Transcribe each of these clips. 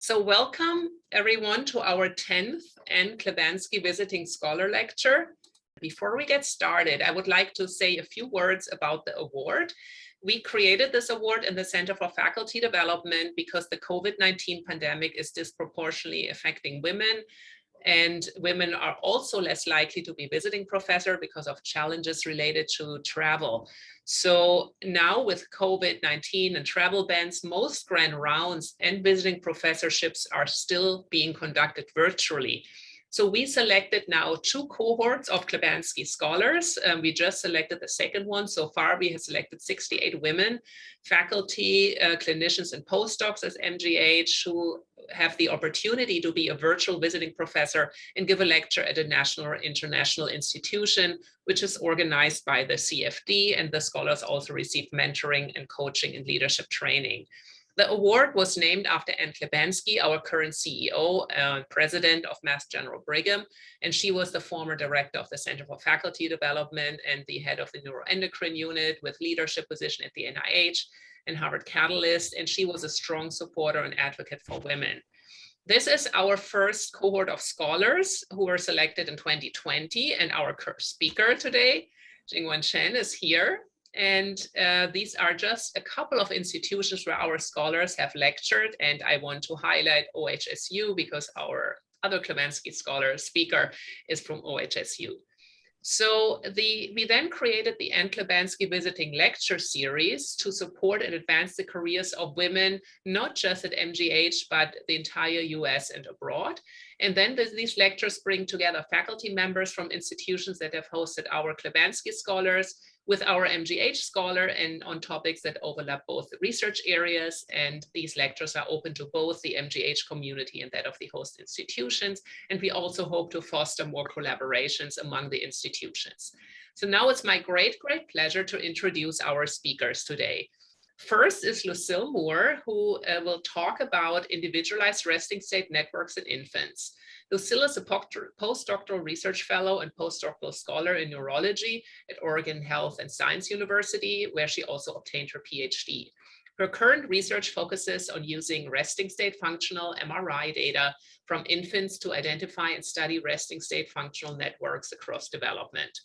So welcome everyone to our 10th Anne Klibanski Visiting Scholar Lecture. Before we get started, I would like to say a few words about the award. We created this award in the Center for Faculty Development because the COVID-19 pandemic is disproportionately affecting women, and women are also less likely to be visiting professor because of challenges related to travel. So now with COVID-19 and travel bans, most grand rounds and visiting professorships are still being conducted virtually. So we selected now 2 cohorts of Klibanski Scholars. We just selected the second one. So far, we have selected 68 women, faculty, clinicians, and postdocs as MGH who have the opportunity to be a virtual visiting professor and give a lecture at a national or international institution, which is organized by the CFD, and the scholars also receive mentoring and coaching and leadership training. The award was named after Anne Klibanski, our current CEO, president of Mass General Brigham, and she was the former director of the Center for Faculty Development and the head of the neuroendocrine unit with leadership position at the NIH and Harvard Catalyst, and she was a strong supporter and advocate for women. This is our first cohort of scholars who were selected in 2020, and our speaker today, Jingyuan Chen, is here. And these are just a couple of institutions where our scholars have lectured, and I want to highlight OHSU because our other Klibanski Scholar speaker is from OHSU. So we then created the Anne Klibanski Visiting Lecture Series to support and advance the careers of women, not just at MGH, but the entire US and abroad. And then these lectures bring together faculty members from institutions that have hosted our Klibanski Scholars with our MGH scholar and on topics that overlap both research areas. And these lectures are open to both the MGH community and that of the host institutions. And we also hope to foster more collaborations among the institutions. So now it's my great pleasure to introduce our speakers today. First is Lucille A, who will talk about individualized resting state networks in infants. Lucille is a postdoctoral research fellow and postdoctoral scholar in neurology at Oregon Health and Science University, where she also obtained her PhD. Her current research focuses on using resting state functional MRI data from infants to identify and study resting state functional networks across development.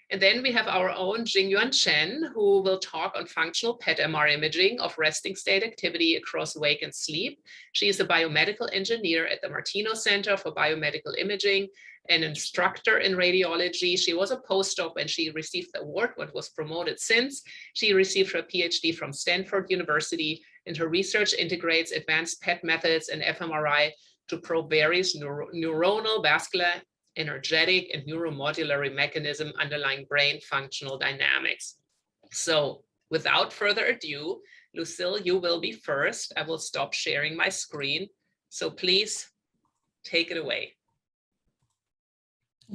And then we have our own Jingyuan Chen, who will talk on functional PET MR imaging of resting state activity across wake and sleep. She is a biomedical engineer at the Martinos Center for Biomedical Imaging, an instructor in radiology. She was a postdoc when she received the award, what was promoted since. She received her PhD from Stanford University, and her research integrates advanced PET methods and fMRI to probe various neuronal, vascular, energetic, and neuromodulatory mechanism underlying brain functional dynamics. So without further ado, Lucille, you will be first. I will stop sharing my screen. So please take it away.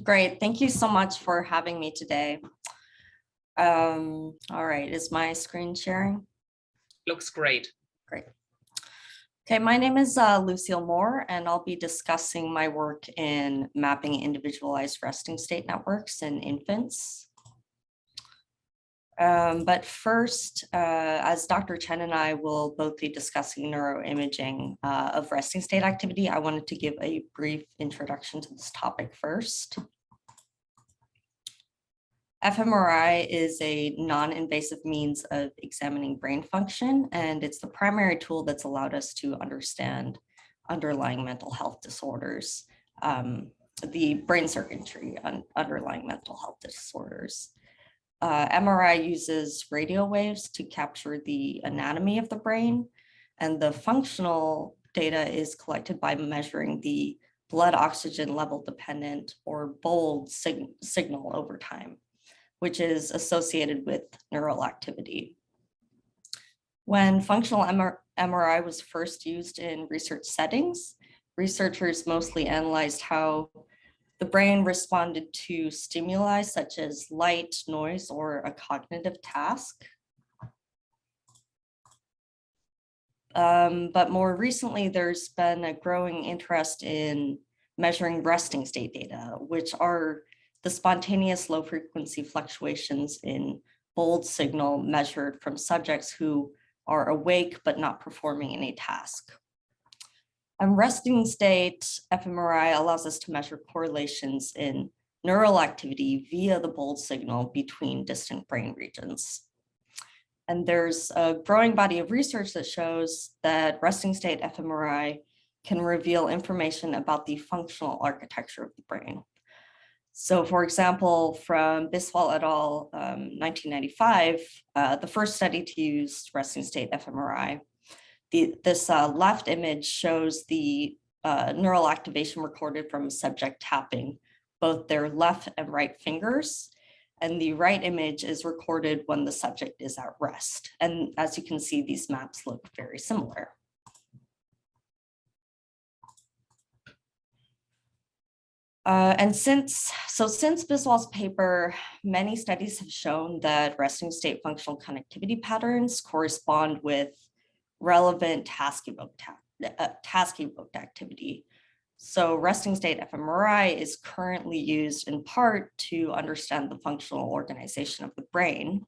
Great. Thank you so much for having me today. All right. Is my screen sharing? Looks great. Great. Okay, my name is Lucille A, and I'll be discussing my work in mapping individualized resting state networks in infants. But first, as Dr. Chen and I will both be discussing neuroimaging of resting state activity, I wanted to give a brief introduction to this topic first. fMRI is a non-invasive means of examining brain function, and it's the primary tool that's allowed us to understand underlying mental health disorders, the brain circuitry underlying mental health disorders. MRI uses radio waves to capture the anatomy of the brain, and the functional data is collected by measuring the blood oxygen level dependent or bold signal over time, which is associated with neural activity. When functional MRI was first used in research settings, researchers mostly analyzed how the brain responded to stimuli such as light, noise, or a cognitive task. But more recently, there's been a growing interest in measuring resting state data, which are the spontaneous low frequency fluctuations in bold signal measured from subjects who are awake but not performing any task. And resting state fMRI allows us to measure correlations in neural activity via the bold signal between distant brain regions. And there's a growing body of research that shows that resting state fMRI can reveal information about the functional architecture of the brain. So for example, from Biswal et al. 1995, the first study to use resting state fMRI, this left image shows the neural activation recorded from a subject tapping both their left and right fingers. And the right image is recorded when the subject is at rest. And as you can see, these maps look very similar. And since Biswal's paper, many studies have shown that resting state functional connectivity patterns correspond with relevant task-evoked activity. So resting state fMRI is currently used in part to understand the functional organization of the brain.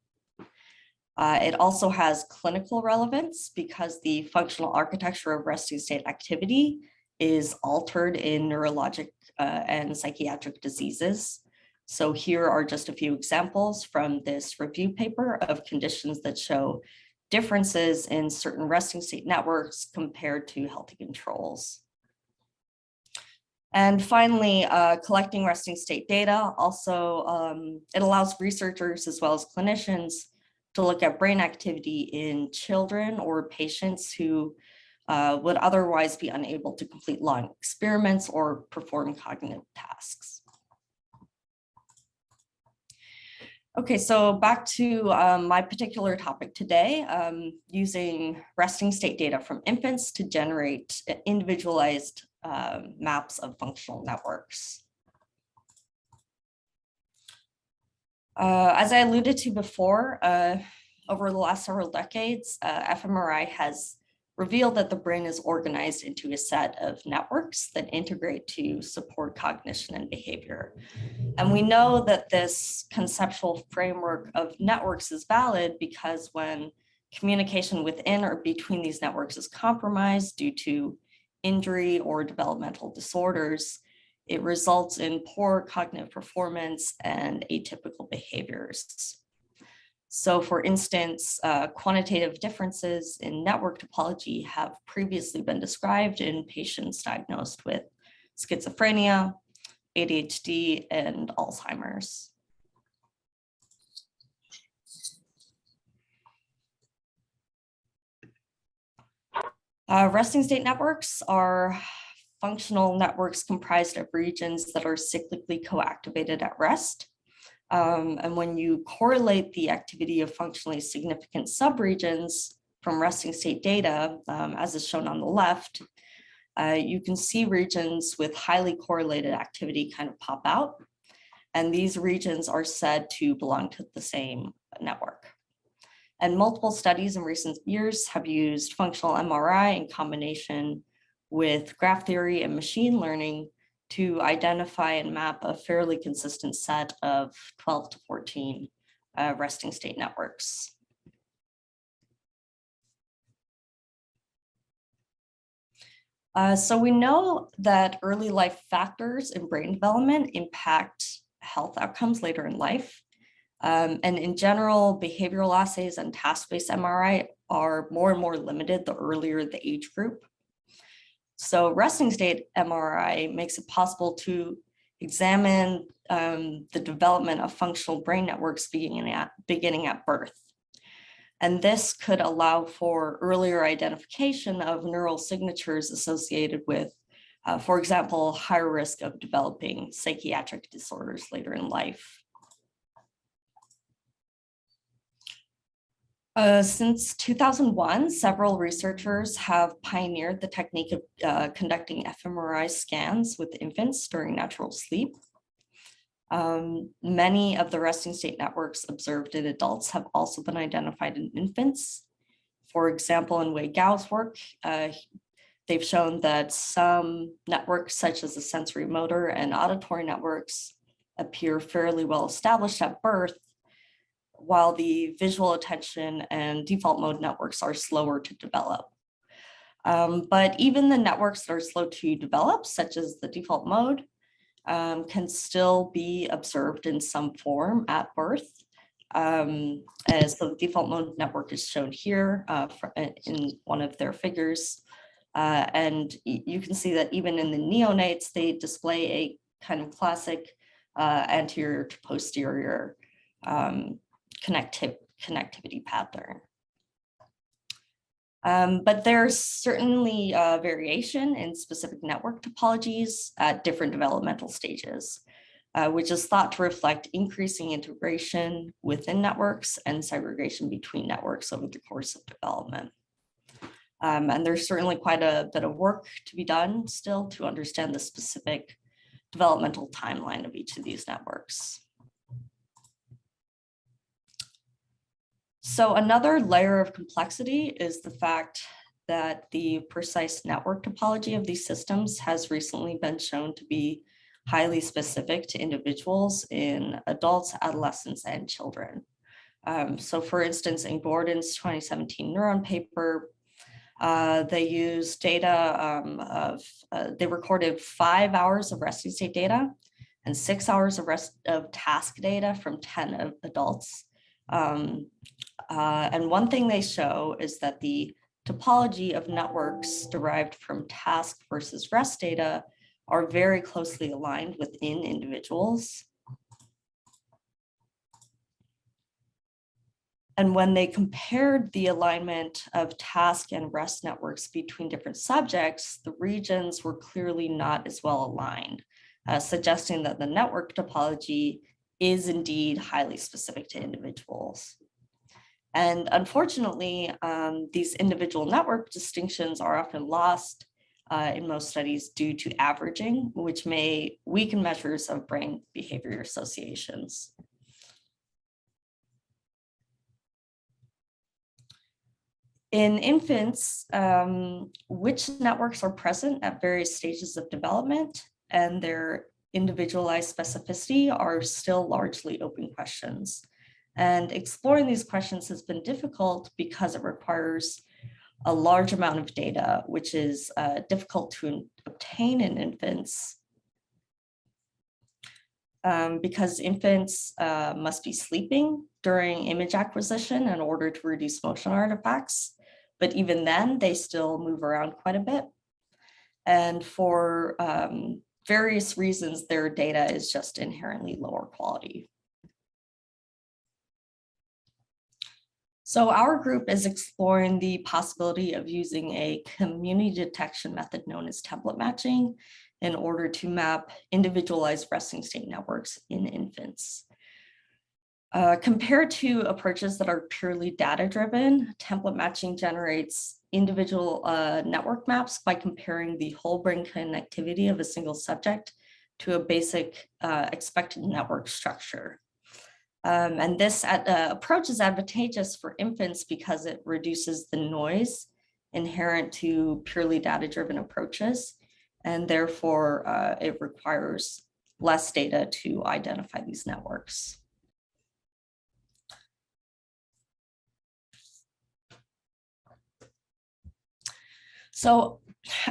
It also has clinical relevance because the functional architecture of resting state activity is altered in neurologic and psychiatric diseases. So here are just a few examples from this review paper of conditions that show differences in certain resting state networks compared to healthy controls. And finally, collecting resting state data also, it allows researchers as well as clinicians to look at brain activity in children or patients who would otherwise be unable to complete long experiments or perform cognitive tasks. Okay, so back to my particular topic today, using resting state data from infants to generate individualized maps of functional networks. As I alluded to before, over the last several decades, fMRI has revealed that the brain is organized into a set of networks that integrate to support cognition and behavior. And we know that this conceptual framework of networks is valid because when communication within or between these networks is compromised due to injury or developmental disorders, it results in poor cognitive performance and atypical behaviors. So for instance, quantitative differences in network topology have previously been described in patients diagnosed with schizophrenia, ADHD, and Alzheimer's. Resting state networks are functional networks comprised of regions that are cyclically co-activated at rest. And when you correlate the activity of functionally significant subregions from resting state data, as is shown on the left, you can see regions with highly correlated activity kind of pop out. And these regions are said to belong to the same network. And multiple studies in recent years have used functional MRI in combination with graph theory and machine learning to identify and map a fairly consistent set of 12 to 14 resting state networks. So we know that early life factors in brain development impact health outcomes later in life. And in general, behavioral assays and task-based MRI are more and more limited the earlier the age group. So resting state MRI makes it possible to examine the development of functional brain networks beginning at birth. And this could allow for earlier identification of neural signatures associated with, for example, higher risk of developing psychiatric disorders later in life. Since 2001, several researchers have pioneered the technique of conducting fMRI scans with infants during natural sleep. Many of the resting state networks observed in adults have also been identified in infants. For example, in Wei Gao's work, they've shown that some networks, such as the sensory motor and auditory networks, appear fairly well established at birth, while the visual attention and default mode networks are slower to develop. But even the networks that are slow to develop, such as the default mode, can still be observed in some form at birth. As the default mode network is shown here in one of their figures. And you can see that even in the neonates, they display a kind of classic anterior to posterior connectivity pattern. But there's certainly variation in specific network topologies at different developmental stages, which is thought to reflect increasing integration within networks and segregation between networks over the course of development. And there's certainly quite a bit of work to be done still to understand the specific developmental timeline of each of these networks. So another layer of complexity is the fact that the precise network topology of these systems has recently been shown to be highly specific to individuals in adults, adolescents, and children. So for instance, in Gordon's 2017 Neuron paper, they used data they recorded 5 hours of resting state data and 6 hours of task data from 10 adults. And one thing they show is that the topology of networks derived from task versus rest data are very closely aligned within individuals. And when they compared the alignment of task and rest networks between different subjects, the regions were clearly not as well aligned, suggesting that the network topology is indeed highly specific to individuals. And unfortunately, these individual network distinctions are often lost in most studies due to averaging, which may weaken measures of brain behavior associations. In infants, which networks are present at various stages of development and their individualized specificity are still largely open questions. And exploring these questions has been difficult because it requires a large amount of data, which is difficult to obtain in infants because infants must be sleeping during image acquisition in order to reduce motion artifacts. But even then, they still move around quite a bit. And for various reasons, their data is just inherently lower quality. So our group is exploring the possibility of using a community detection method known as template matching in order to map individualized resting state networks in infants. Compared to approaches that are purely data-driven, template matching generates individual network maps by comparing the whole brain connectivity of a single subject to a basic expected network structure. And this approach is advantageous for infants because it reduces the noise inherent to purely data-driven approaches, and therefore it requires less data to identify these networks. So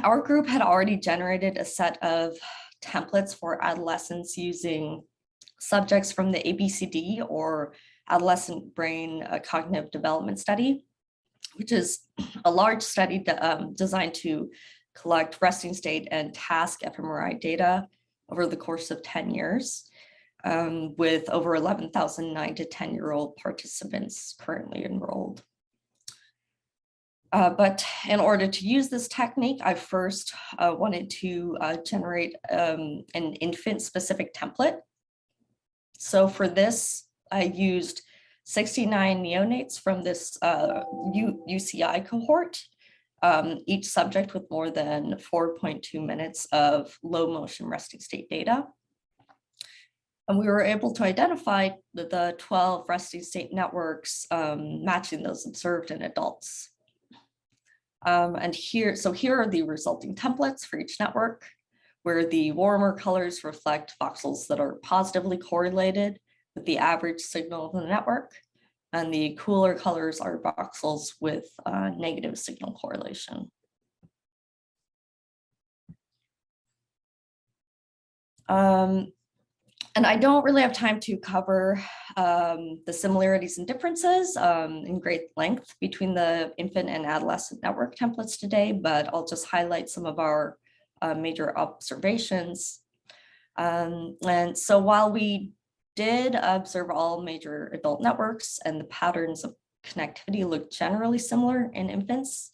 our group had already generated a set of templates for adolescents using subjects from the ABCD, or Adolescent Brain Cognitive Development Study, which is a large study designed to collect resting state and task fMRI data over the course of 10 years, with over 11,000 9 to 10-year-old participants currently enrolled. But in order to use this technique, I first wanted to generate an infant-specific template. So for this, I used 69 neonates from this UCI cohort, each subject with more than 4.2 minutes of low motion resting state data. And we were able to identify the 12 resting state networks matching those observed in adults. And here are the resulting templates for each network, where the warmer colors reflect voxels that are positively correlated with the average signal of the network, and the cooler colors are voxels with negative signal correlation. And I don't really have time to cover the similarities and differences in great length between the infant and adolescent network templates today, but I'll just highlight some of our major observations. And so while we did observe all major adult networks and the patterns of connectivity look generally similar in infants,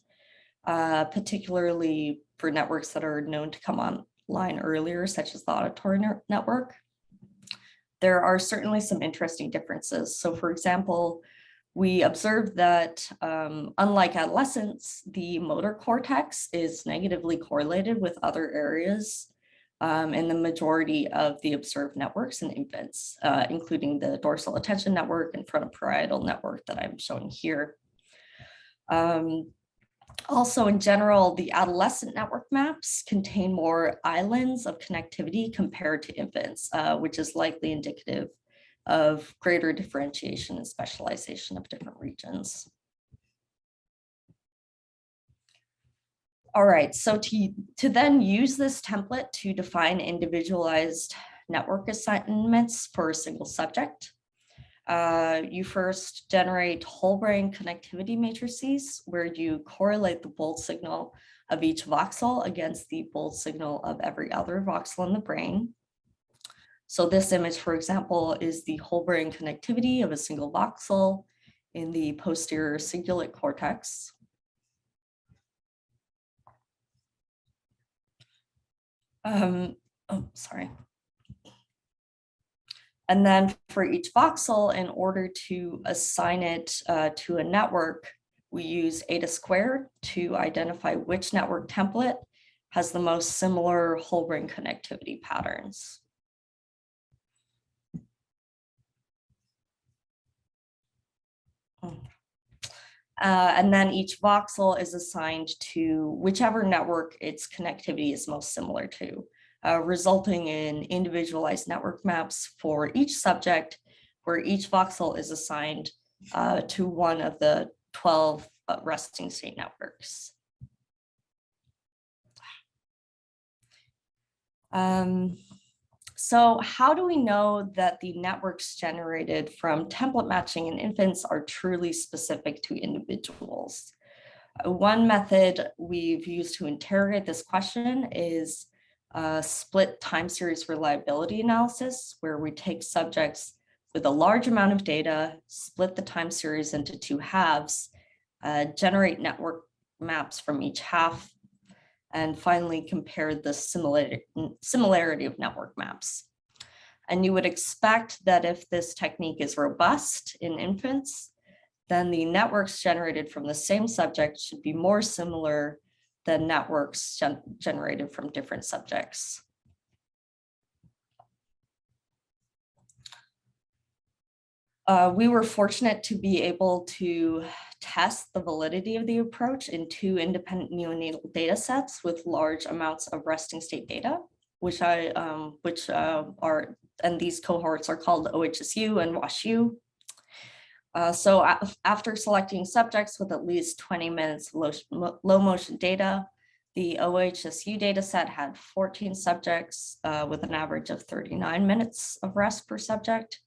particularly for networks that are known to come online earlier, such as the auditory network, there are certainly some interesting differences. So for example, we observed that unlike adolescents, the motor cortex is negatively correlated with other areas in the majority of the observed networks in infants, including the dorsal attention network and frontoparietal network that I'm showing here. Also, in general, the adolescent network maps contain more islands of connectivity compared to infants, which is likely indicative of greater differentiation and specialization of different regions. All right, so to then use this template to define individualized network assignments for a single subject, you first generate whole brain connectivity matrices where you correlate the bold signal of each voxel against the bold signal of every other voxel in the brain. So this image, for example, is the whole brain connectivity of a single voxel in the posterior cingulate cortex. Sorry. And then for each voxel, in order to assign it to a network, we use eta squared to identify which network template has the most similar whole brain connectivity patterns. And then each voxel is assigned to whichever network its connectivity is most similar to, resulting in individualized network maps for each subject, where each voxel is assigned to one of the 12 resting state networks. So how do we know that the networks generated from template matching in infants are truly specific to individuals? One method we've used to interrogate this question is split time series reliability analysis, where we take subjects with a large amount of data, split the time series into two halves, generate network maps from each half, and finally compare the similarity of network maps. And you would expect that if this technique is robust in infants, then the networks generated from the same subject should be more similar than networks generated from different subjects. We were fortunate to be able to test the validity of the approach in two independent neonatal data sets with large amounts of resting state data, and these cohorts are called OHSU and WashU. So after selecting subjects with at least 20 minutes low motion data, the OHSU data set had 14 subjects with an average of 39 minutes of rest per subject.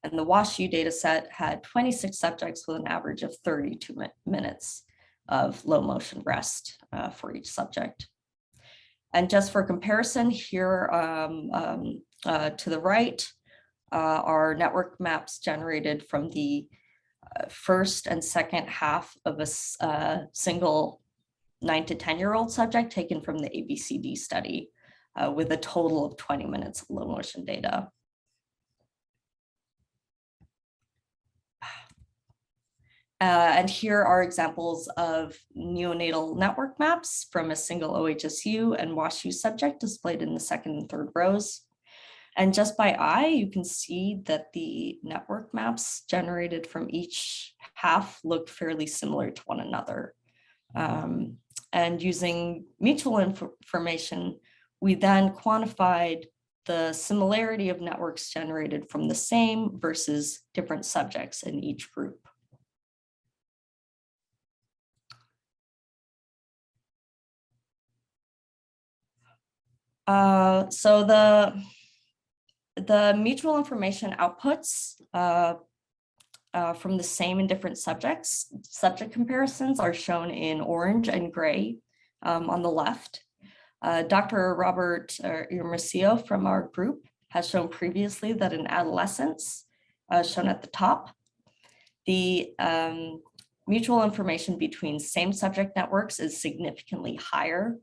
And the WashU data set had 26 subjects with an average of 32 minutes of low motion rest for each subject. And just for comparison, here to the right are network maps generated from the first and second half of a single 9 to 10-year-old subject taken from the ABCD study with a total of 20 minutes of low motion data. And here are examples of neonatal network maps from a single OHSU and WashU subject displayed in the second and third rows. And just by eye, you can see that the network maps generated from each half look fairly similar to one another. And using mutual information, we then quantified the similarity of networks generated from the same versus different subjects in each group. So the mutual information outputs from the same and different subjects, subject comparisons are shown in orange and gray on the left. Dr. Robert Irmacio from our group has shown previously that in adolescents, shown at the top, the mutual information between same subject networks is significantly higher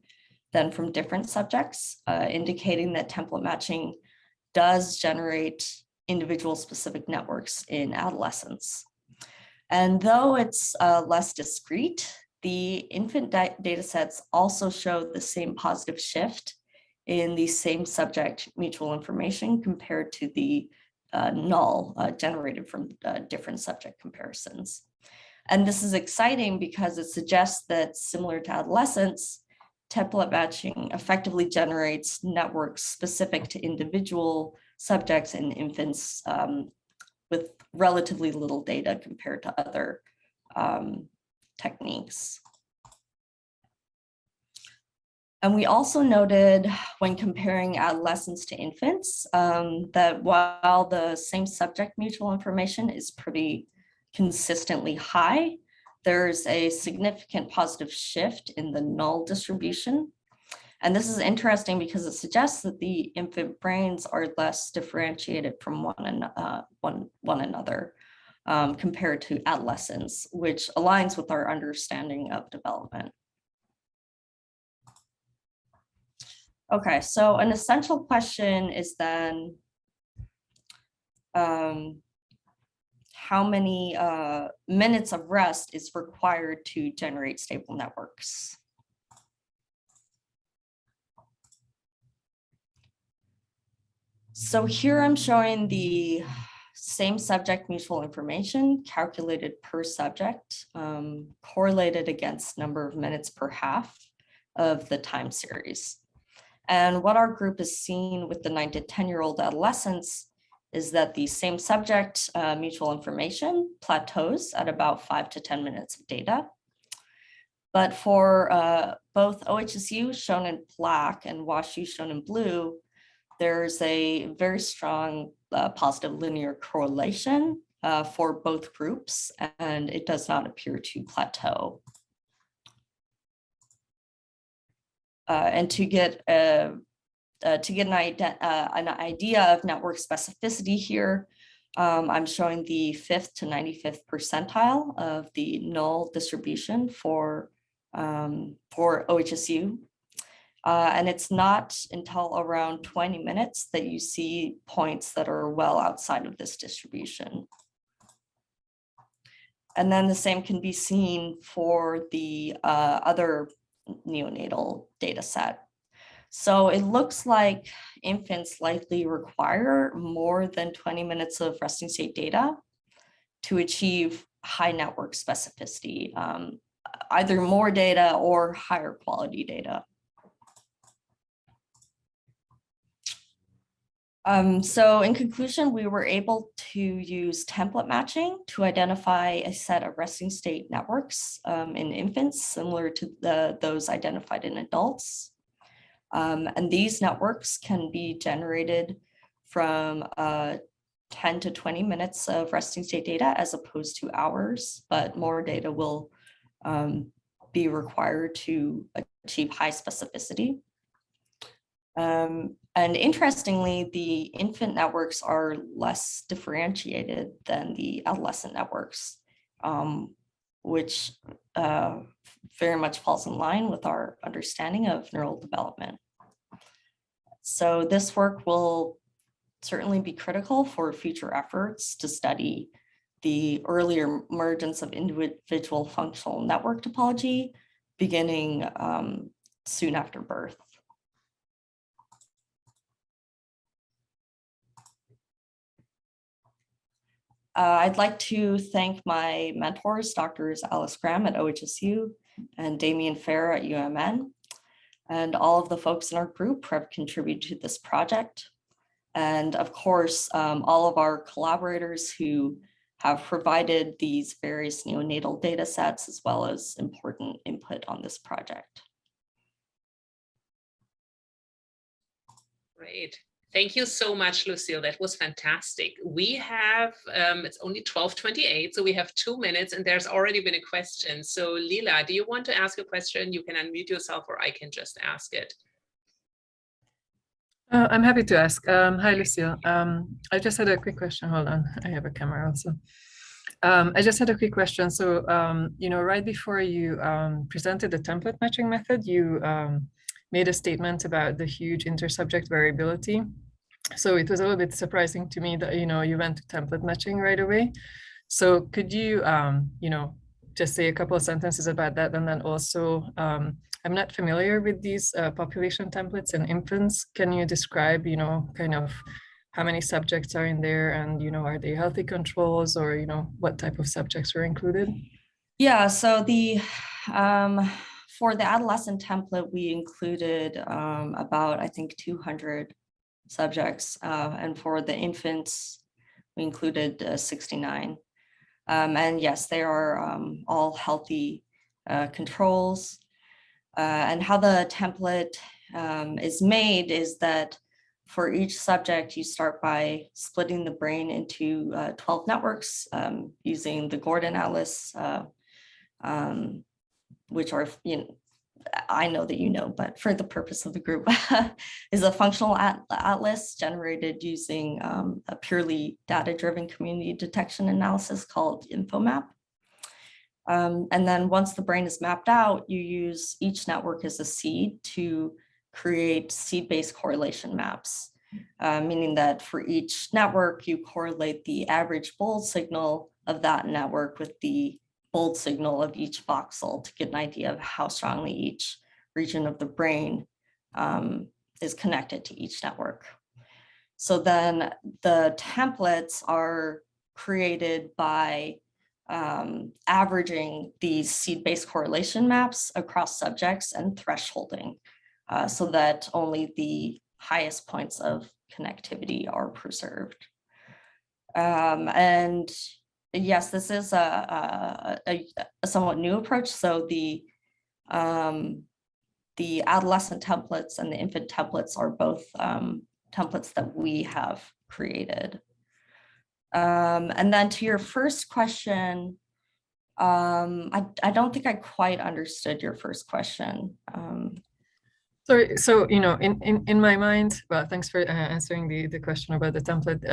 than from different subjects, indicating that template matching does generate individual specific networks in adolescents. And though it's less discrete, the infant data sets also show the same positive shift in the same subject mutual information compared to the null generated from different subject comparisons. And this is exciting because it suggests that, similar to adolescents, template matching effectively generates networks specific to individual subjects in infants with relatively little data compared to other techniques. And we also noted, when comparing adolescents to infants, that while the same subject mutual information is pretty consistently high, there's a significant positive shift in the null distribution. And this is interesting because it suggests that the infant brains are less differentiated from one another compared to adolescents, which aligns with our understanding of development. Okay, so an essential question is then, how many minutes of rest is required to generate stable networks? So here I'm showing the same subject mutual information calculated per subject, correlated against number of minutes per half of the time series. And what our group has seen with the 9 to 10-year-old adolescents is that the same subject mutual information plateaus at about 5 to 10 minutes of data. But for both OHSU shown in black and WashU shown in blue, there's a very strong positive linear correlation for both groups, and it does not appear to plateau. And to get an idea of network specificity here, I'm showing the 5th to 95th percentile of the null distribution for OHSU. And it's not until around 20 minutes that you see points that are well outside of this distribution. And then the same can be seen for the other neonatal data set. So it looks like infants likely require more than 20 minutes of resting state data to achieve high network specificity, either more data or higher quality data. So in conclusion, we were able to use template matching to identify a set of resting state networks in infants, similar to those identified in adults. And these networks can be generated from 10 to 20 minutes of resting state data as opposed to hours, but more data will be required to achieve high specificity. And interestingly, the infant networks are less differentiated than the adolescent networks, which very much falls in line with our understanding of neural development. So this work will certainly be critical for future efforts to study the earlier emergence of individual functional network topology beginning soon after birth. I'd like to thank my mentors, Drs. Alice Graham at OHSU and Damien Fair at UMN, and all of the folks in our group who have contributed to this project. And of course, all of our collaborators who have provided these various neonatal data sets as well as important input on this project. Great. Thank you so much, Lucille. That was fantastic. We have, it's only 12:28, so we have 2 minutes and there's already been a question. So Lila, do you want to ask a question? You can unmute yourself or I can just ask it. I'm happy to ask. Hi, Lucille. I just had a quick question. Hold on. I have a camera also. I just had a quick question. So, right before you presented the template matching method, you made a statement about the huge intersubject variability. So it was a little bit surprising to me that, you went to template matching right away. So could you, just say a couple of sentences about that? And then also, I'm not familiar with these population templates in infants. Can you describe, kind of how many subjects are in there and, are they healthy controls or, what type of subjects are included? Yeah, so for the adolescent template, we included about, I think, 200 subjects. And for the infants, we included 69. And yes, they are all healthy controls. And how the template is made is that for each subject, you start by splitting the brain into 12 networks using the Gordon Atlas, which are, I know that you know, but for the purpose of the group, is a functional atlas generated using a purely data-driven community detection analysis called InfoMap. And then once the brain is mapped out, you use each network as a seed to create seed-based correlation maps, meaning that for each network, you correlate the average bold signal of that network with the bold signal of each voxel to get an idea of how strongly each region of the brain is connected to each network. So then the templates are created by averaging these seed-based correlation maps across subjects and thresholding so that only the highest points of connectivity are preserved. And yes, this is a somewhat new approach. So the adolescent templates and the infant templates are both templates that we have created. And then to your first question, I don't think I quite understood your first question. Sorry, so, in my mind, well, thanks for answering the question about the template.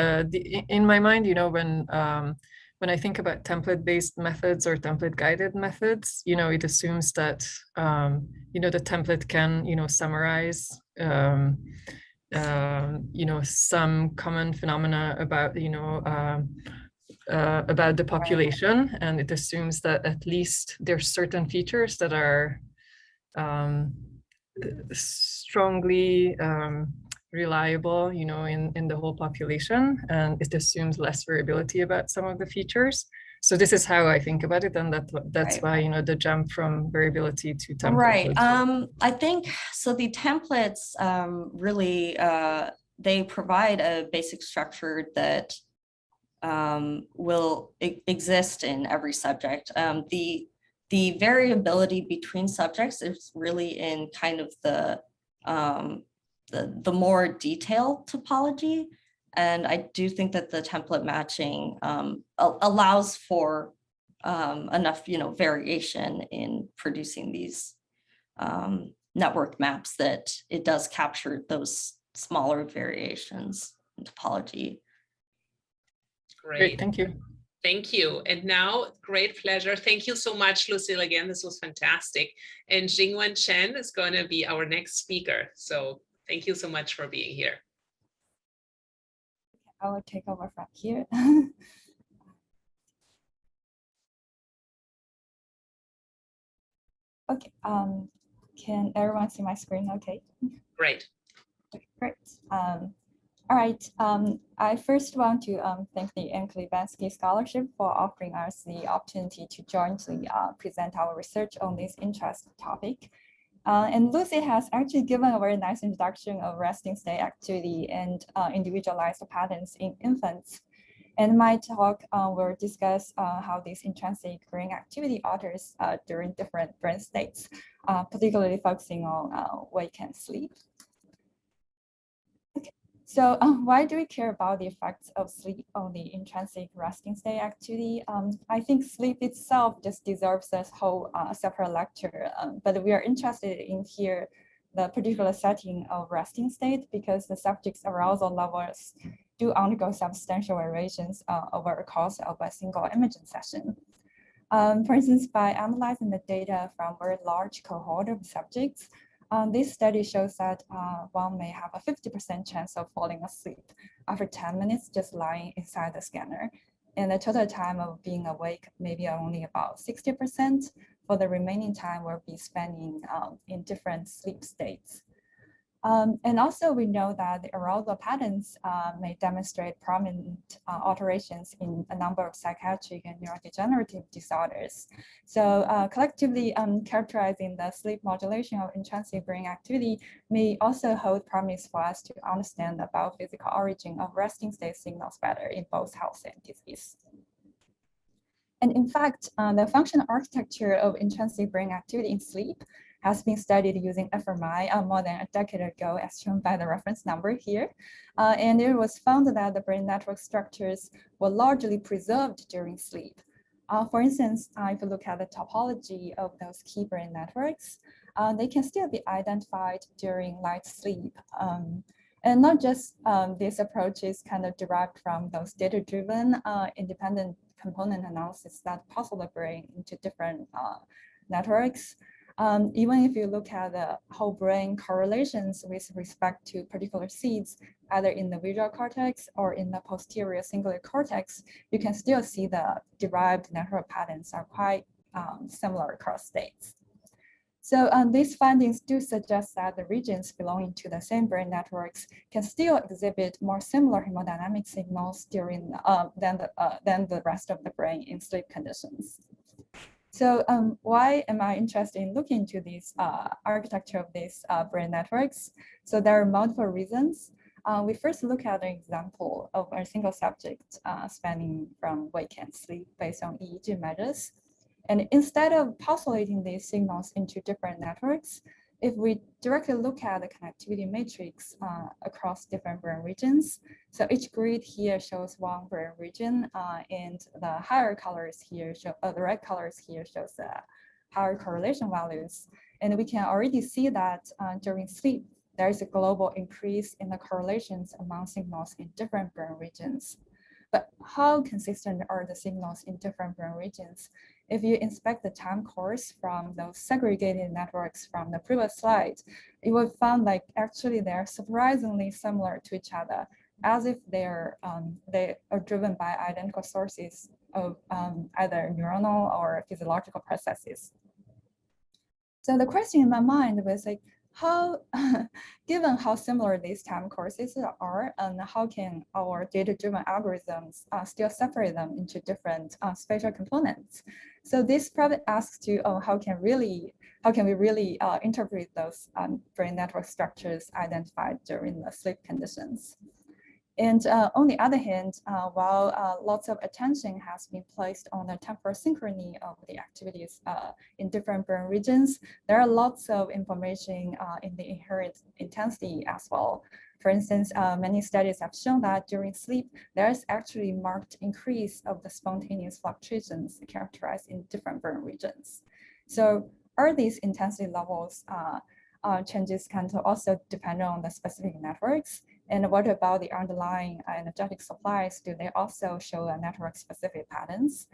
In my mind, when I think about template-based methods or template-guided methods, it assumes that, the template can, summarize, some common phenomena about, about the population, and it assumes that at least there's certain features that are strongly reliable, in the whole population, and it assumes less variability about some of the features. So this is how I think about it, and that's Right. why, the jump from variability to template. Right. I think so. The templates really they provide a basic structure that will exist in every subject. The variability between subjects is really in kind of the more detailed topology. And I do think that the template matching allows for enough, variation in producing these network maps that it does capture those smaller variations in topology. Great. Thank you. Thank you. And now, great pleasure. Thank you so much, Lucille, again. This was fantastic. And Jingyuan Chen is going to be our next speaker. So thank you so much for being here. I will take over from here. Okay, can everyone see my screen okay? Great. Okay, great. All right, I first want to thank the Anne Klibanski Scholarship for offering us the opportunity to jointly present our research on this interesting topic. And Lucy has actually given a very nice introduction of resting state activity and individualized patterns in infants. And my talk will discuss how this intrinsic brain activity alters during different brain states, particularly focusing on wake and sleep. So why do we care about the effects of sleep on the intrinsic resting state activity? I think sleep itself just deserves a whole separate lecture, but we are interested in here the particular setting of resting state because the subject's arousal levels do undergo substantial variations over the course of a single imaging session. For instance, by analyzing the data from a very large cohort of subjects, this study shows that one may have a 50% chance of falling asleep after 10 minutes just lying inside the scanner. And the total time of being awake maybe only about 60%. For the remaining time, we'll be spending in different sleep states. And also we know that the arousal patterns may demonstrate prominent alterations in a number of psychiatric and neurodegenerative disorders. So collectively characterizing the sleep modulation of intrinsic brain activity may also hold promise for us to understand the biophysical origin of resting state signals better in both health and disease. And in fact, the functional architecture of intrinsic brain activity in sleep has been studied using fMRI more than a decade ago, as shown by the reference number here. And it was found that the brain network structures were largely preserved during sleep. For instance, if you look at the topology of those key brain networks, they can still be identified during light sleep. And not just this approach is kind of derived from those data-driven independent component analysis that puzzle the brain into different networks. Even if you look at the whole brain correlations with respect to particular seeds, either in the visual cortex or in the posterior cingulate cortex, you can still see the derived network patterns are quite similar across states. So these findings do suggest that the regions belonging to the same brain networks can still exhibit more similar hemodynamic signals during than the rest of the brain in sleep conditions. So why am I interested in looking into this architecture of these brain networks? So there are multiple reasons. We first look at an example of a single subject spanning from wake and sleep based on EEG measures. And instead of postulating these signals into different networks, if we directly look at the connectivity matrix across different brain regions, so each grid here shows one brain region, and the higher colors here show, the red colors here shows the higher correlation values. And we can already see that during sleep, there is a global increase in the correlations among signals in different brain regions. But how consistent are the signals in different brain regions? If you inspect the time course from those segregated networks from the previous slide, you will find like actually they're surprisingly similar to each other, as if they are driven by identical sources of either neuronal or physiological processes. So the question in my mind was like, how, given how similar these time courses are, and how can our data-driven algorithms still separate them into different spatial components? So this probably asks to, how can we really interpret those brain network structures identified during the sleep conditions? And on the other hand, while lots of attention has been placed on the temporal synchrony of the activities in different brain regions, there are lots of information in the inherent intensity as well. For instance, many studies have shown that during sleep, there is actually marked increase of the spontaneous fluctuations characterized in different brain regions. So are these intensity levels changes can also depend on the specific networks? And what about the underlying energetic supplies? Do they also show a network-specific patterns?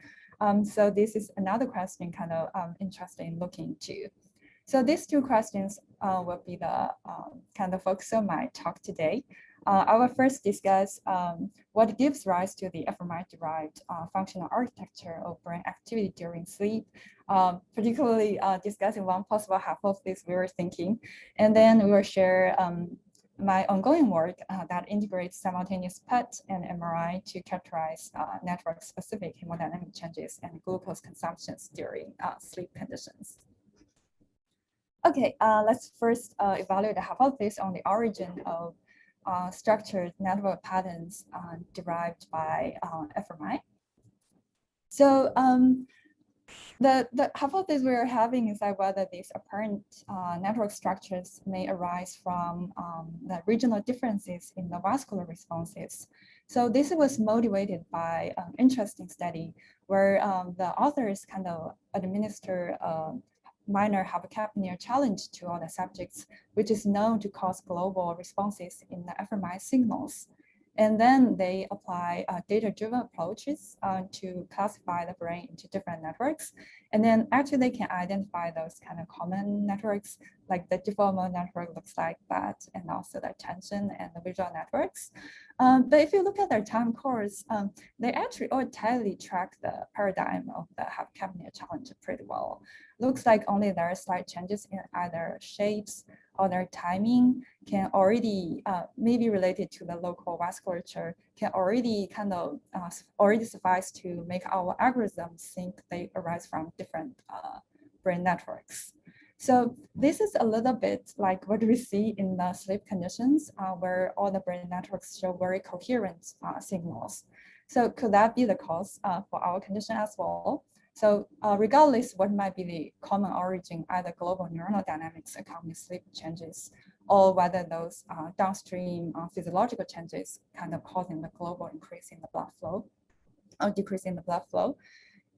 So this is another question kind of interesting in looking into. So these two questions will be the kind of focus of my talk today. I will first discuss what gives rise to the fMRI-derived functional architecture of brain activity during sleep, particularly discussing one possible hypothesis we were thinking. And then we will share my ongoing work that integrates simultaneous PET and MRI to characterize network-specific hemodynamic changes and glucose consumptions during sleep conditions. Okay, let's first evaluate the hypothesis on the origin of structured network patterns derived by fMRI. So The hypothesis we're having is that whether these apparent network structures may arise from the regional differences in the vascular responses. So this was motivated by an interesting study where the authors kind of administer a minor hypocapnia challenge to all the subjects, which is known to cause global responses in the fMRI signals. And then they apply data-driven approaches to classify the brain into different networks. And then actually they can identify those kind of common networks, like the default mode network looks like that, and also the attention and the visual networks. But if you look at their time course, they actually all tightly track the paradigm of the hypocapnia challenge pretty well. Looks like only there are slight changes in either shapes or their timing can already maybe related to the local vasculature can already kind of already suffice to make our algorithms think they arise from different brain networks. So this is a little bit like what we see in the sleep conditions where all the brain networks show very coherent signals. So could that be the cause for our condition as well? So regardless what might be the common origin, either global neuronal dynamics accompany sleep changes, or whether those downstream physiological changes kind of causing the global increase in the blood flow or decrease in the blood flow.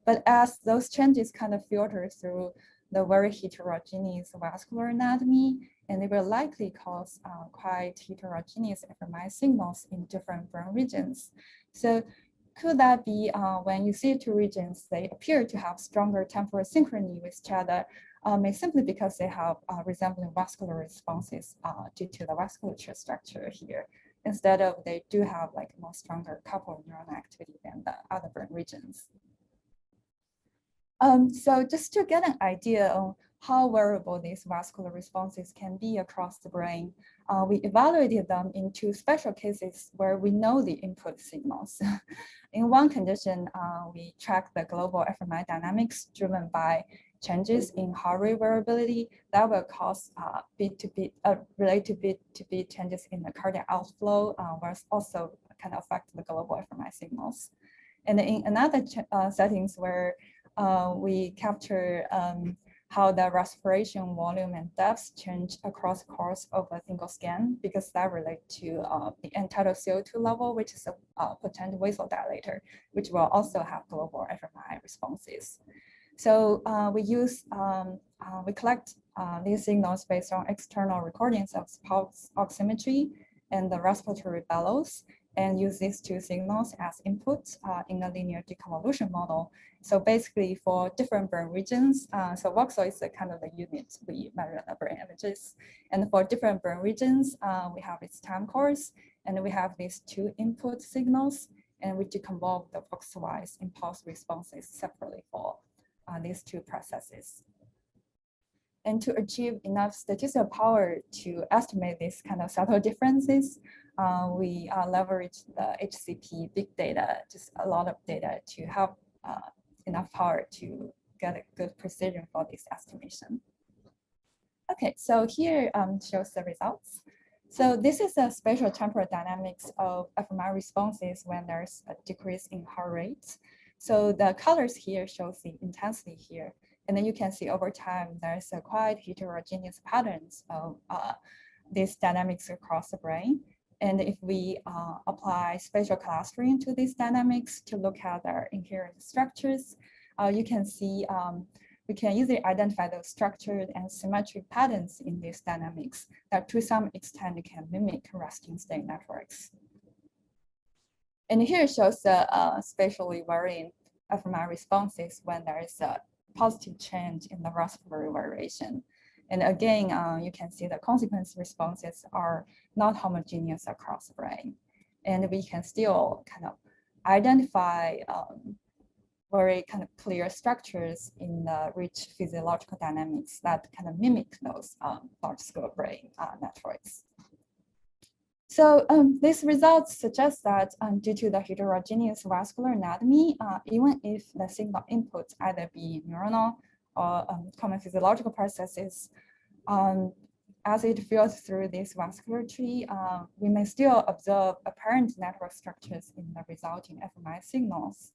But as those changes kind of filter through the very heterogeneous vascular anatomy, and they will likely cause quite heterogeneous fMRI signals in different brain regions. So could that be when you see two regions, they appear to have stronger temporal synchrony with each other, may simply because they have resembling vascular responses due to the vasculature structure here, instead of they do have like more stronger coupled neuronal activity than the other brain regions. So just to get an idea on how variable these vascular responses can be across the brain, we evaluated them in two special cases where we know the input signals. In one condition, we tracked the global fMRI dynamics driven by changes in heart rate variability that will cause beat-to-beat, related to beat-to-beat changes in the cardiac outflow, whereas also can affect the global fMRI signals. And in another settings where we capture how the respiration volume and depth change across the course of a single scan, because that relates to the entitled CO2 level, which is a potent vasodilator, which will also have global fMRI responses. So we collect these signals based on external recordings of pulse oximetry and the respiratory bellows, and use these two signals as inputs in a linear deconvolution model. So basically for different brain regions, so voxel is kind of the unit we measure the brain images. And for different brain regions, we have its time course, and we have these two input signals, and we deconvolve the voxel-wise impulse responses separately for these two processes. And to achieve enough statistical power to estimate these kind of subtle differences, we leverage the HCP big data, just a lot of data to have enough power to get a good precision for this estimation. Okay, so here shows the results. So this is a spatial temporal dynamics of fMRI responses when there's a decrease in heart rate. So the colors here shows the intensity here. And then you can see over time, there's a quite heterogeneous patterns of these dynamics across the brain. And if we apply spatial clustering to these dynamics to look at their inherent structures, you can see we can easily identify those structured and symmetric patterns in these dynamics that to some extent can mimic resting state networks. And here shows the spatially varying fMRI responses when there is a positive change in the respiratory variation. And again, you can see the consequence responses are not homogeneous across the brain. And we can still kind of identify very kind of clear structures in the rich physiological dynamics that kind of mimic those large scale brain networks. So these results suggest that due to the heterogeneous vascular anatomy, even if the signal inputs either be neuronal or common physiological processes, as it filters through this vascular tree, we may still observe apparent network structures in the resulting fMRI signals.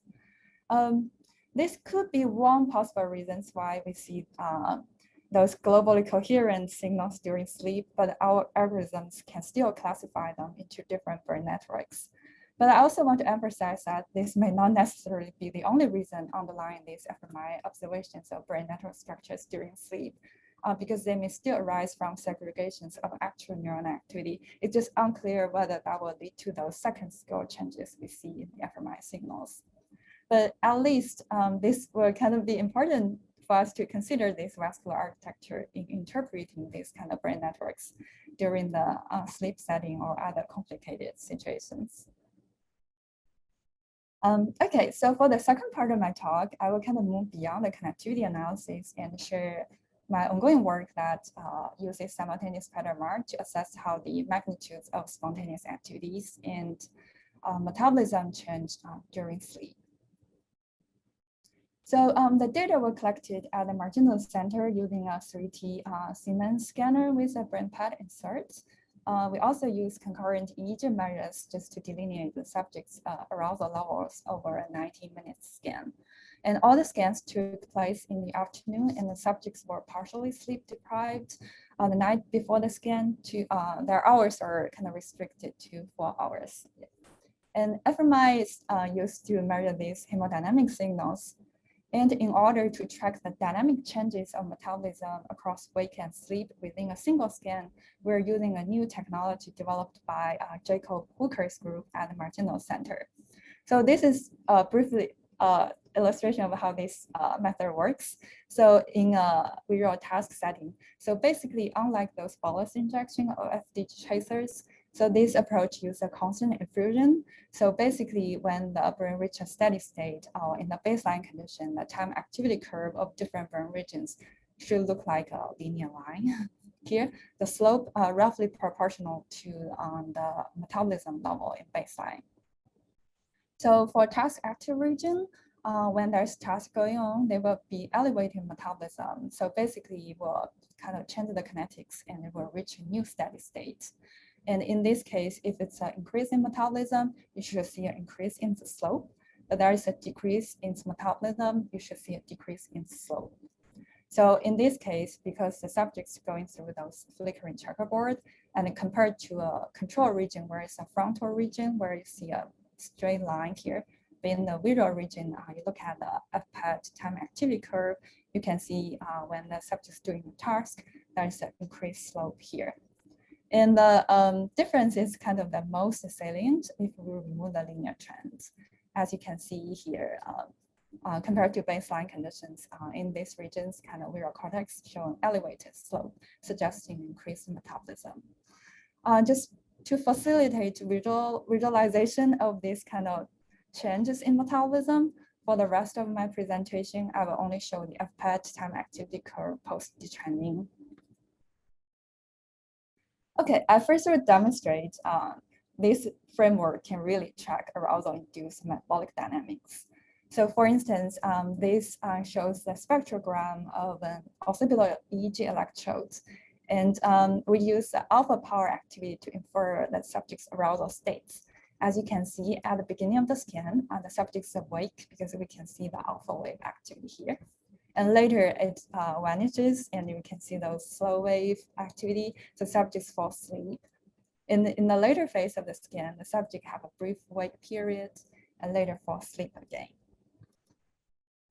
this could be one possible reasons why we see those globally coherent signals during sleep, but our algorithms can still classify them into different brain networks. But I also want to emphasize that this may not necessarily be the only reason underlying these fMRI observations of brain network structures during sleep, because they may still arise from segregations of actual neuronal activity. It's just unclear whether that will lead to those second scale changes we see in the fMRI signals. But at least this will kind of be important for us to consider this vascular architecture in interpreting these kind of brain networks during the sleep setting or other complicated situations. Okay, so for the second part of my talk, I will kind of move beyond the connectivity analysis and share my ongoing work that uses simultaneous pattern mark to assess how the magnitudes of spontaneous activities and metabolism change during sleep. So the data were collected at the Martinos Center using a 3T Siemens scanner with a brain pad insert. We also use concurrent EEG measures just to delineate the subject's arousal levels over a 90-minute scan. And all the scans took place in the afternoon, and the subjects were partially sleep deprived the night before the scan. Their hours are kind of restricted to 4 hours. And fMRI is used to measure these hemodynamic signals. And in order to track the dynamic changes of metabolism across wake and sleep within a single scan, we're using a new technology developed by Jacob Hooker's group at the Martinos Center. So this is briefly illustration of how this method works. So in a visual task setting, so basically unlike those bolus injection or FDG tracers, so this approach uses a constant infusion. So basically when the brain reaches a steady state or in the baseline condition, the time activity curve of different brain regions should look like a linear line. Here, the slope roughly proportional to the metabolism level in baseline. So for task active region, when there's task going on, they will be elevating metabolism. So basically it will kind of change the kinetics and it will reach a new steady state. And in this case, if it's an increase in metabolism, you should see an increase in the slope. But there is a decrease in metabolism, you should see a decrease in slope. So in this case, because the subject's going through those flickering checkerboard, and compared to a control region where it's a frontal region where you see a straight line here, but in the visual region, you look at the FPET time activity curve, you can see when the subject's doing the task, there's an increased slope here. And the difference is kind of the most salient if we remove the linear trends. As you can see here, compared to baseline conditions in these regions, kind of visual cortex show an elevated slope, suggesting increased metabolism. Just to facilitate visualization of these kind of changes in metabolism, for the rest of my presentation, I will only show the FPET time activity curve post-detraining. Okay, I first will demonstrate this framework can really track arousal-induced metabolic dynamics. So for instance, this shows the spectrogram of an occipital EEG electrodes. And we use the alpha power activity to infer the subject's arousal states. As you can see at the beginning of the scan, the subject's awake because we can see the alpha wave activity here. And later it vanishes and you can see those slow wave activity. So subjects fall asleep. In the later phase of the scan, the subject have a brief wake period and later fall asleep again.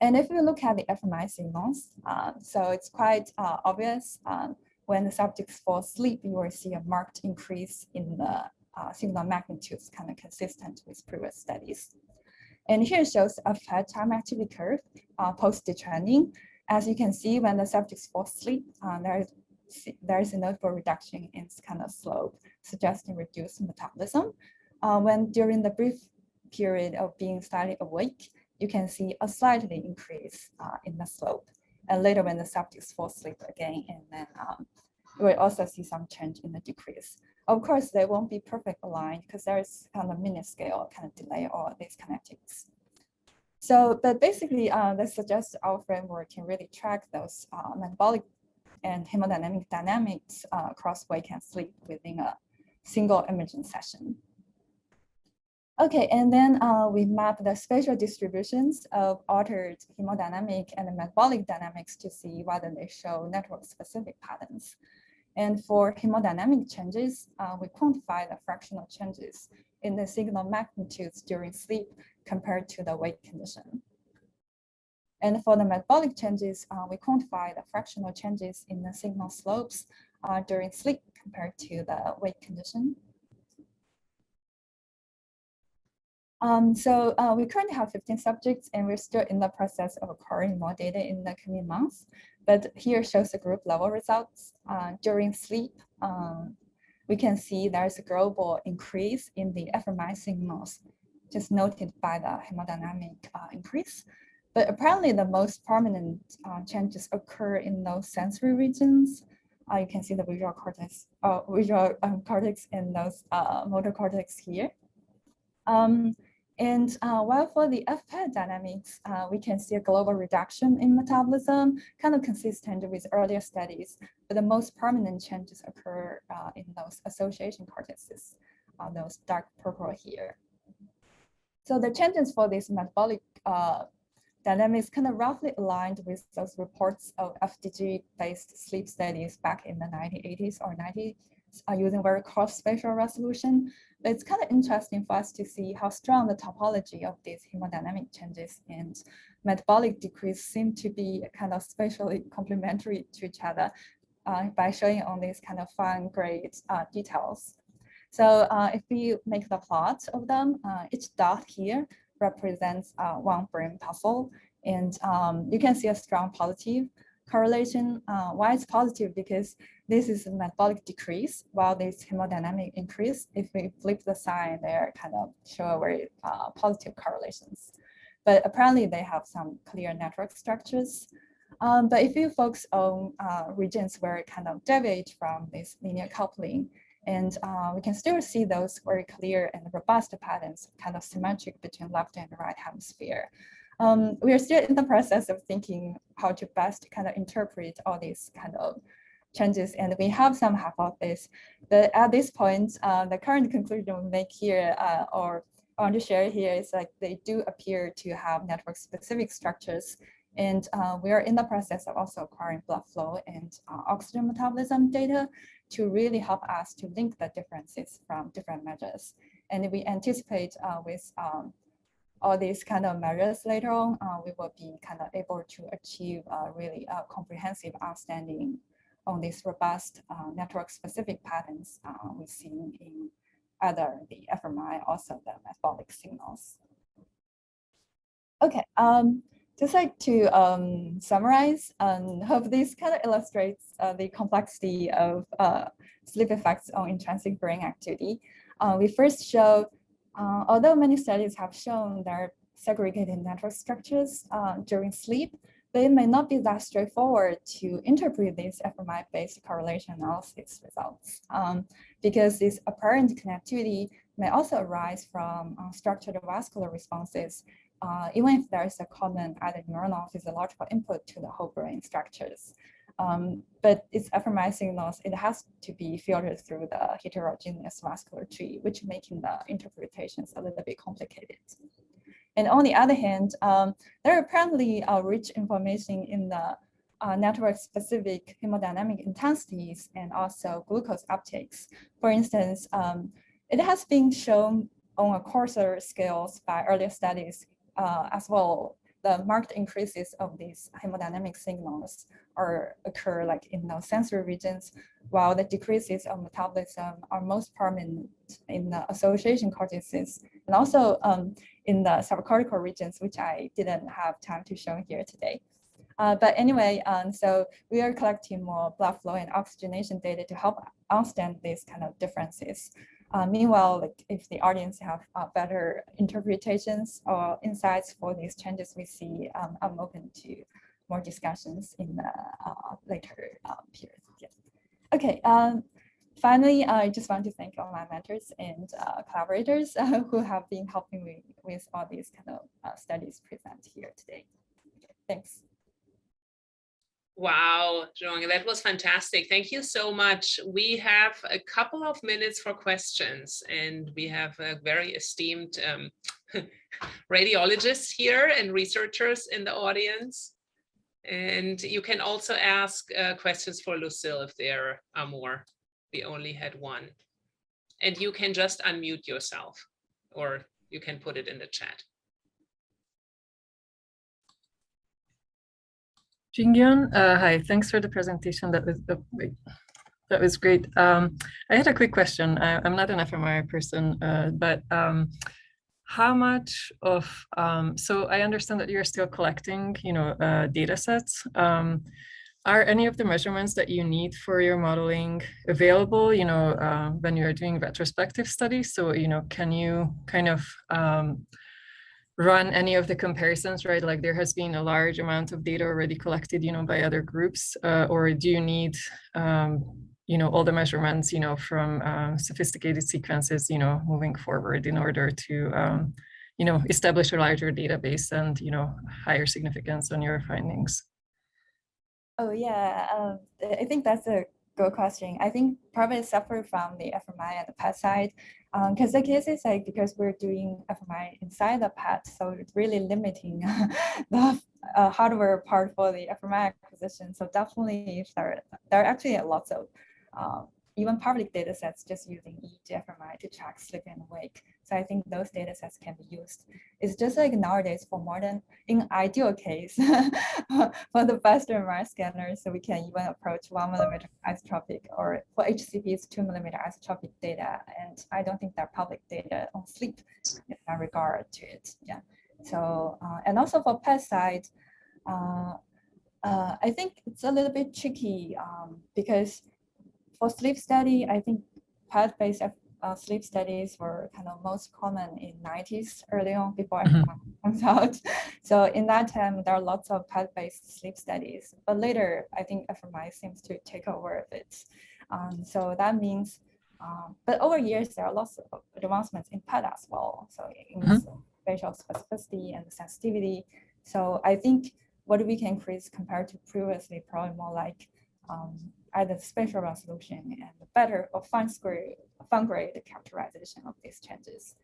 And if you look at the fMRI signals, so it's quite obvious when the subjects fall asleep, you will see a marked increase in the signal magnitudes, kind of consistent with previous studies. And here shows a FPET time activity curve post-detraining. As you can see, when the subjects fall asleep, there is a notable reduction in kind of slope, suggesting reduced metabolism. When during the brief period of being slightly awake, you can see a slightly increase in the slope. And later when the subjects fall asleep again, and then you will also see some change in the decrease. Of course, they won't be perfect aligned because there is kind of minute scale kind of delay or these kinetics. So, but basically, that suggests our framework can really track those metabolic and hemodynamic dynamics across wake and sleep within a single imaging session. Okay, and then we map the spatial distributions of altered hemodynamic and metabolic dynamics to see whether they show network-specific patterns. And for hemodynamic changes, we quantify the fractional changes in the signal magnitudes during sleep compared to the wake condition. And for the metabolic changes, we quantify the fractional changes in the signal slopes during sleep compared to the wake condition. So we currently have 15 subjects, and we're still in the process of acquiring more data in the coming months. But here shows the group level results. During sleep, we can see there's a global increase in the fMRI signals, just noted by the hemodynamic increase. But apparently the most prominent changes occur in those sensory regions. You can see the visual cortex and those motor cortex here. While for the FPET dynamics, we can see a global reduction in metabolism, kind of consistent with earlier studies, but the most prominent changes occur in those association cortices, those dark purple here. So the changes for these metabolic dynamics kind of roughly aligned with those reports of FDG-based sleep studies back in the 1980s or 90s using very coarse spatial resolution. But it's kind of interesting for us to see how strong the topology of these hemodynamic changes and metabolic decrease seem to be kind of spatially complementary to each other by showing on these kind of fine-grained details. So if we make the plot of them, each dot here represents one brain puzzle, and you can see a strong positive correlation. Why it's positive? Because this is a metabolic decrease, while this hemodynamic increase. If we flip the sign, they're kind of show very positive correlations. But apparently they have some clear network structures. But if you focus on regions where it kind of deviate from this linear coupling, and we can still see those very clear and robust patterns, kind of symmetric between left and right hemisphere. We are still in the process of thinking how to best kind of interpret all these kind of changes, and we have some hypotheses. But at this point, the current conclusion we make here, or I want to share here, is like they do appear to have network-specific structures. And we are in the process of also acquiring blood flow and oxygen metabolism data to really help us to link the differences from different measures. And we anticipate with all these kind of measures later on, we will be kind of able to achieve a really comprehensive understanding on these robust network-specific patterns we see in either the fMRI, also the metabolic signals. Okay. Just like to summarize, hope this kind of illustrates the complexity of sleep effects on intrinsic brain activity. We first show, although many studies have shown there are segregated network structures during sleep, but it may not be that straightforward to interpret these fMRI-based correlation analysis results because this apparent connectivity may also arise from structured vascular responses, even if there is a common either neuronal or physiological input to the whole brain structures. But its fMRI signals, it has to be filtered through the heterogeneous vascular tree, which making the interpretations a little bit complicated. And on the other hand, there are apparently rich information in the network-specific hemodynamic intensities and also glucose uptakes. For instance, it has been shown on a coarser scales by earlier studies as well. The marked increases of these hemodynamic signals occur like in those sensory regions, while the decreases of metabolism are most prominent in the association cortices and also in the subcortical regions, which I didn't have time to show here today. But anyway, so we are collecting more blood flow and oxygenation data to help understand these kind of differences. Meanwhile, like if the audience have better interpretations or insights for these changes we see, I'm open to more discussions in the later period. Yeah. Okay. Finally, I just want to thank all my mentors and collaborators who have been helping me with all these kind of studies present here today. Okay, thanks. Wow, Zhuang, that was fantastic. Thank you so much. We have a couple of minutes for questions, and we have a very esteemed radiologists here and researchers in the audience. And you can also ask questions for Lucille if there are more. We only had one. And you can just unmute yourself, or you can put it in the chat. Jingyuan, hi, thanks for the presentation. That was great. I had a quick question. I'm not an fMRI person, but how much of, so I understand that you're still collecting, data sets. Are any of the measurements that you need for your modeling available, when you're doing retrospective studies? So, can you kind of run any of the comparisons, right? Like there has been a large amount of data already collected, by other groups, or do you need, all the measurements, from sophisticated sequences, moving forward in order to, establish a larger database and, higher significance on your findings? Oh yeah, I think that's a good question. I think probably separate from the fMRI and the PET side, because the case is like because we're doing fMRI inside the PET, so it's really limiting the hardware part for the fMRI acquisition. So definitely there are actually lots of even public data sets just using EEG fMRI to track sleep and wake. So I think those data sets can be used. It's just like nowadays for more than, in ideal case, for the best MRI scanners, so we can even approach 1 millimeter isotropic, or for HCPs, 2 millimeter isotropic data. And I don't think that public data on sleep in that regard to it. Yeah. So, and also for PET side, I think it's a little bit tricky because for sleep study, I think PET-based sleep studies were kind of most common in 90s, early on before fMRI comes out. So in that time, there are lots of PET-based sleep studies. But later, I think fMRI seems to take over a bit. So that means, but over years, there are lots of advancements in PET as well. So in spatial specificity and sensitivity. So I think what we can increase compared to previously, probably more like either spatial resolution and better or fine-grained characterization of these changes.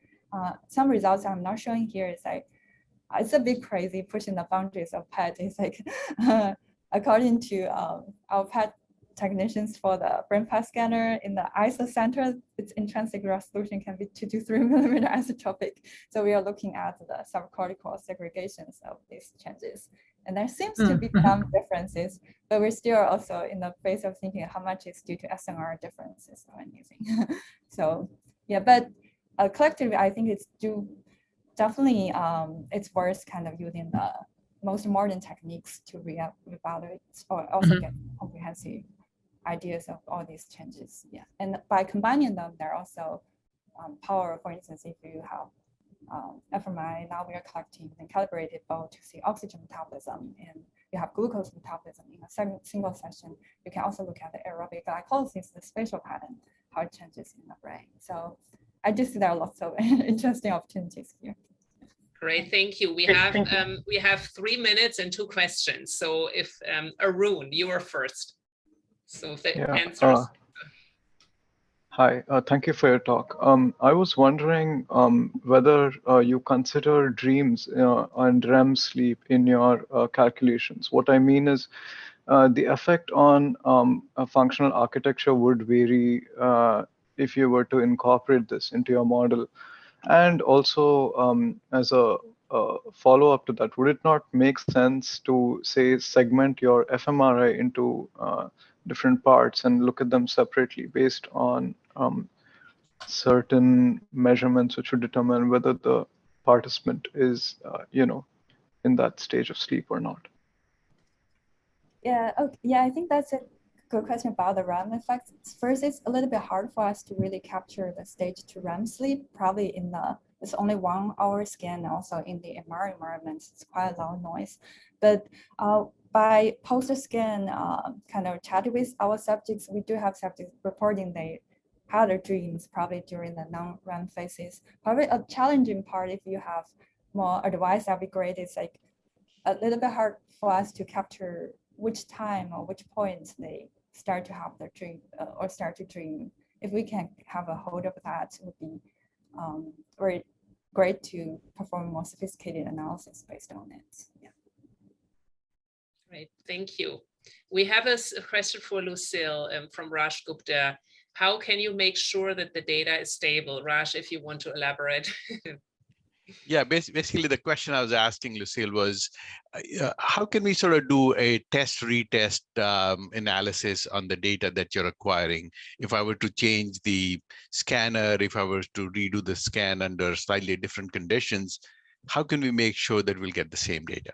Some results I'm not showing here is like, it's a bit crazy pushing the boundaries of PET. It's like, according to our PET technicians for the brain PET scanner in the ISO center, its intrinsic resolution can be 2 to 3 millimeter isotropic. So we are looking at the subcortical segregations of these changes. And there seems to be some differences, but we're still also in the phase of thinking how much is due to SNR differences when using. So yeah, but collectively, I think it's definitely it's worth kind of using the most modern techniques to reevaluate or also get comprehensive ideas of all these changes. Yeah, and by combining them, they're also power. For instance, if you have fMRI, now we are collecting and calibrated both to see oxygen metabolism, and you have glucose metabolism in a single session. You can also look at the aerobic glycolysis, the spatial pattern, how it changes in the brain. So I just see there are lots of interesting opportunities here. Great, thank you. We have 3 minutes and 2 questions. So if Arun, you are first. So the answers. Hi, thank you for your talk. I was wondering whether you consider dreams and REM sleep in your calculations. What I mean is the effect on a functional architecture would vary if you were to incorporate this into your model. And also, as a follow-up to that, would it not make sense to, say, segment your fMRI into different parts and look at them separately based on certain measurements which would determine whether the participant is, in that stage of sleep or not? Yeah, okay. Yeah, I think that's a good question about the REM effect. First, it's a little bit hard for us to really capture the stage to REM sleep. Probably it's only 1 hour scan. Also in the MR environment, it's quite a loud noise. But by post-scan kind of chat with our subjects, we do have subjects reporting they had their dreams probably during the non-REM phases. Probably a challenging part if you have more advice, that'd be great. It's like a little bit hard for us to capture which time or which point they start to have their dream or start to dream. If we can have a hold of that, it would be very great to perform more sophisticated analysis based on it. Yeah. Great, thank you. We have a question for Lucille from Raj Gupta. How can you make sure that the data is stable? Raj, if you want to elaborate. Yeah, basically the question I was asking Lucille was, how can we sort of do a test retest analysis on the data that you're acquiring? If I were to change the scanner, if I were to redo the scan under slightly different conditions, how can we make sure that we'll get the same data?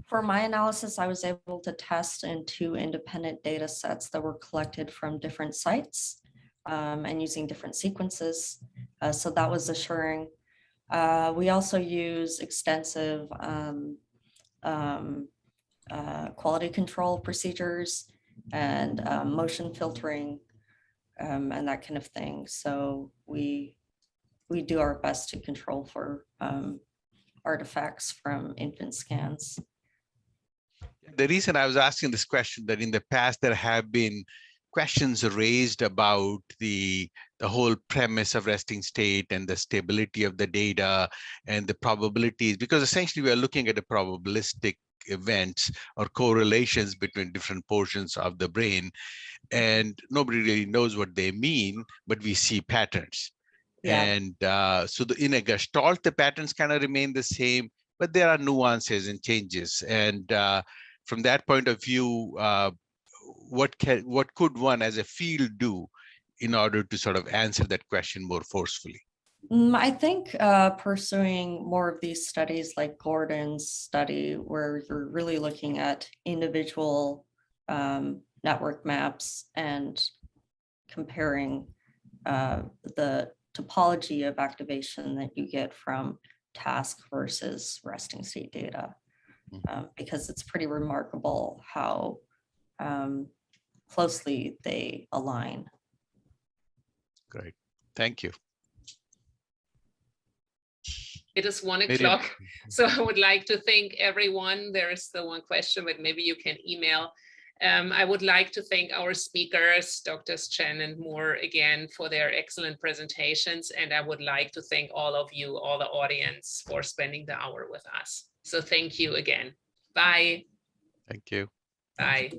For my analysis, I was able to test in 2 independent data sets that were collected from different sites and using different sequences. So that was assuring. We also use extensive quality control procedures and motion filtering and that kind of thing. So we do our best to control for artifacts from infant scans. The reason I was asking this question, that in the past there have been questions raised about the whole premise of resting state and the stability of the data and the probabilities, because essentially we are looking at a probabilistic events or correlations between different portions of the brain, and nobody really knows what they mean, but we see patterns. Yeah. And so in a gestalt, the patterns kind of remain the same, but there are nuances and changes. And from that point of view, what could one as a field do in order to sort of answer that question more forcefully? I think pursuing more of these studies like Gordon's study, where you're really looking at individual network maps and comparing the topology of activation that you get from task versus resting state data, because it's pretty remarkable how closely they align. Great, thank you. It is 1 o'clock, so I would like to thank everyone. There is still one question, but maybe you can email. I would like to thank our speakers, Drs. Chen and Moore, again, for their excellent presentations. And I would like to thank all of you, all the audience, for spending the hour with us. So thank you again. Bye. Thank you. Bye.